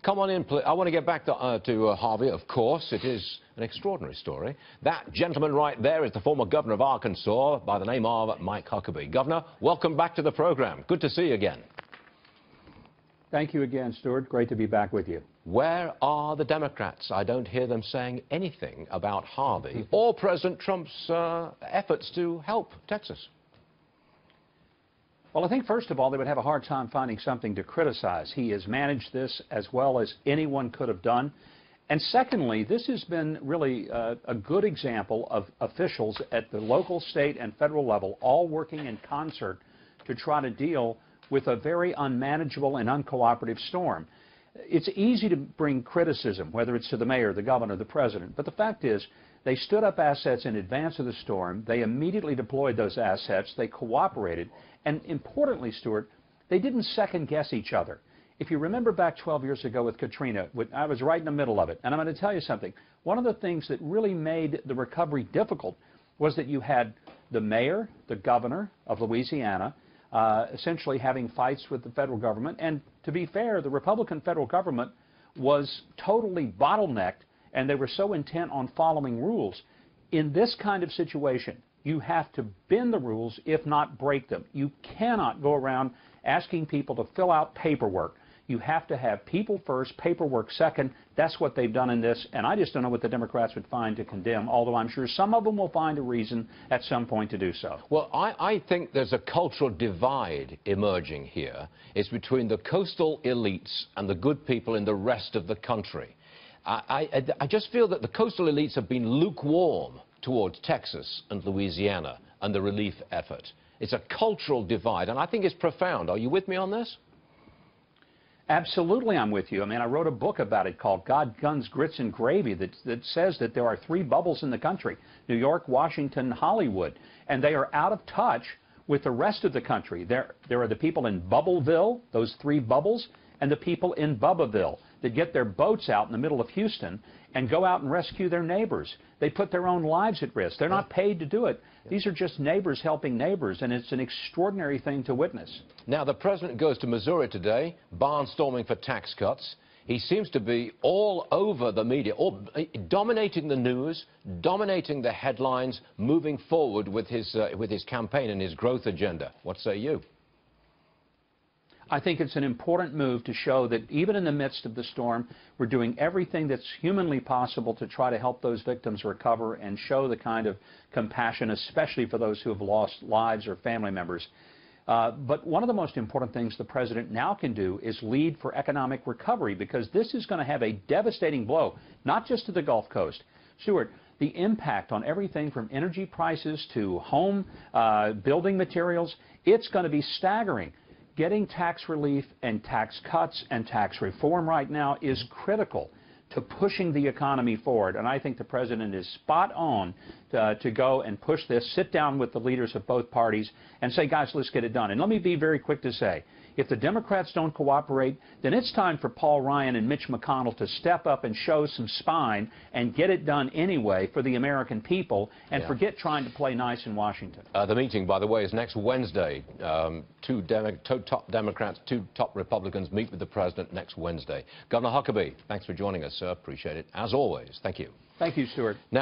Come on in, please. I want to get back to Harvey, of course. It is an extraordinary story. That gentleman right there is the former governor of Arkansas by the name of Mike Huckabee. Governor, welcome back to the program. Good to see you again. Thank you again, Stuart. Great to be back with you. Where are the Democrats? I don't hear them saying anything about Harvey or President Trump's efforts to help Texas. Well, I think, first of all, they would have a hard time finding something to criticize. He has managed this as well as anyone could have done. And secondly, this has been really a good example of officials at the local, state, and federal level all working in concert to try to deal with a very unmanageable and uncooperative storm. It's easy to bring criticism, whether it's to the mayor, the governor, the president. But the fact is, they stood up assets in advance of the storm. They immediately deployed those assets. They cooperated. And importantly, Stuart, they didn't second-guess each other. If you remember back 12 years ago with Katrina, I was right in the middle of it. And I'm going to tell you something. One of the things that really made the recovery difficult was that you had the mayor, the governor of Louisiana, essentially having fights with the federal government. And to be fair, the Republican federal government was totally bottlenecked, and they were so intent on following rules. In this kind of situation, you have to bend the rules, if not break them. You cannot go around asking people to fill out paperwork. You have to have people first, paperwork second. That's what they've done in this, and I just don't know what the Democrats would find to condemn, although I'm sure some of them will find a reason at some point to do so. Well, I think there's a cultural divide emerging here. It's between the coastal elites and the good people in the rest of the country. I just feel that the coastal elites have been lukewarm towards Texas and Louisiana and the relief effort. It's a cultural divide, and I think it's profound. Are you with me on this? Absolutely, I'm with you. I mean, I wrote a book about it called God, Guns, Grits, and Gravy that says that there are three bubbles in the country: New York, Washington, Hollywood, and they are out of touch with the rest of the country. There are the people in Bubbleville, those three bubbles, and the people in Bubbaville that get their boats out in the middle of Houston and go out and rescue their neighbors. They put their own lives at risk. They're not paid to do it. These are just neighbors helping neighbors, and it's an extraordinary thing to witness. Now, the president goes to Missouri today, barnstorming for tax cuts. He seems to be all over the media, dominating the news, dominating the headlines, moving forward with his campaign and his growth agenda. What say you? I think it's an important move to show that even in the midst of the storm, we're doing everything that's humanly possible to try to help those victims recover and show the kind of compassion, especially for those who have lost lives or family members. But one of the most important things the president now can do is lead for economic recovery, because this is going to have a devastating blow, not just to the Gulf Coast. Stuart, the impact on everything from energy prices to home building materials, it's going to be staggering. Getting tax relief and tax cuts and tax reform right now is critical to pushing the economy forward. And I think the president is spot on to go and push this, sit down with the leaders of both parties and say, guys, let's get it done. And let me be very quick to say, if the Democrats don't cooperate, then it's time for Paul Ryan and Mitch McConnell to step up and show some spine and get it done anyway for the American people, and forget trying to play nice in Washington. The meeting, by the way, is next Wednesday. Two top Democrats, two top Republicans meet with the president next Wednesday. Governor Huckabee, thanks for joining us, sir. Appreciate it. As always, thank you. Thank you, Stuart. Now,